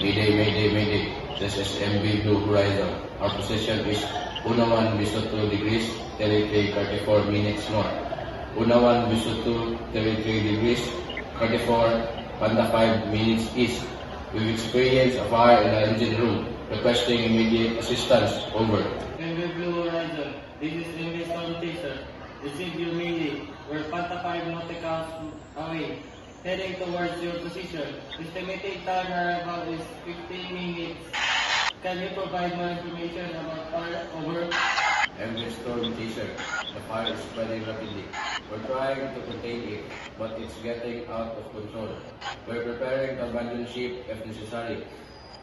Mayday, mayday, mayday. This is MB Blue Horizon. Our position is Unawan Bisoto degrees, territory 34 minutes north. Unawan Bisoto, territory degrees, 34, Panda 5 minutes east. We've experienced a fire in the engine room, requesting immediate assistance. Over. MB Blue Horizon, this is MB Storm Chaser. Receive your mayday. We're Panta 5 nautical away, heading towards your position. Estimated time arrival is 15 minutes. Can you provide more information about fire? Over. MV Storm Chaser. The fire is spreading rapidly. We're trying to contain it, but it's getting out of control. We're preparing to abandon ship if necessary.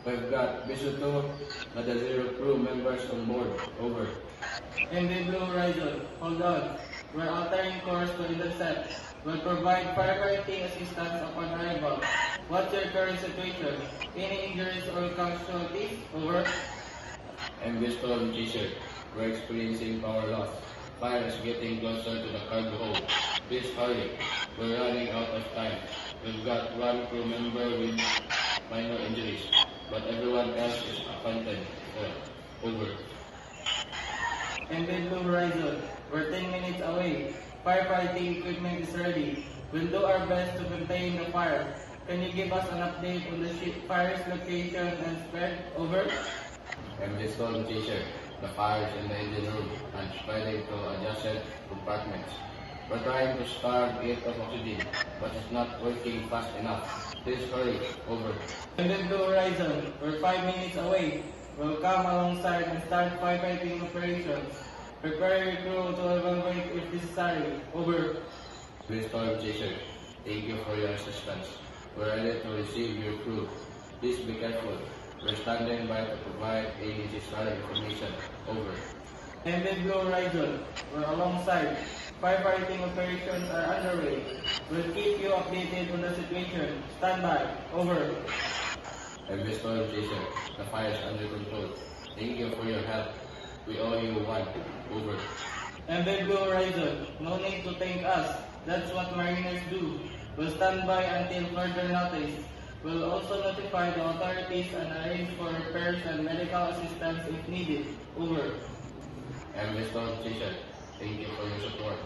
We've got Bisoto, Zero crew members on board. Over. MB Blue Horizon, hold on. We're altering course to intercept. We'll provide firefighting assistance upon arrival. What's your current situation? Any injuries or casualties? Over. MV Storm Chaser. We're experiencing power loss. Fire is getting closer to the cargo hold. Please hurry. We're running out of time. We've got one crew member with minor injuries, but everyone else is accounted for. Over. MB Blue Horizon, we're 10 minutes away. Firefighting equipment is ready. We'll do our best to contain the fire. Can you give us an update on the fire's location and spread? Over. MV Storm Chaser. The fire is in the engine room and spreading to adjacent compartments. We're trying to starve it of oxygen, but it's not working fast enough. Please hurry. Over. MB Blue Horizon, we're 5 minutes away. We'll come alongside and start firefighting operations. Prepare your crew to evacuate if necessary. Over. MV Storm Chaser. Thank you for your assistance. We're ready to receive your crew. Please be careful. We're standing by to provide any necessary information. Over. MB Blue Horizon, we're alongside. Firefighting operations are underway. We'll keep you updated on the situation. Stand by. Over. MV Storm Chaser. The fire is under control. Thank you for your help. We owe you one. Over. MB Blue Horizon, no need to thank us. That's what mariners do. We'll stand by until further notice. We'll also notify the authorities and arrange for repairs and medical assistance if needed. Over. MV Storm Chaser. Thank you for your support.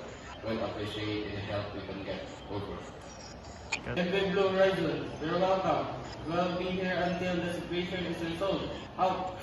We'll appreciate any help we can get. Over. MB Blue Horizon, you're welcome. We'll be here until the situation is resolved. Out.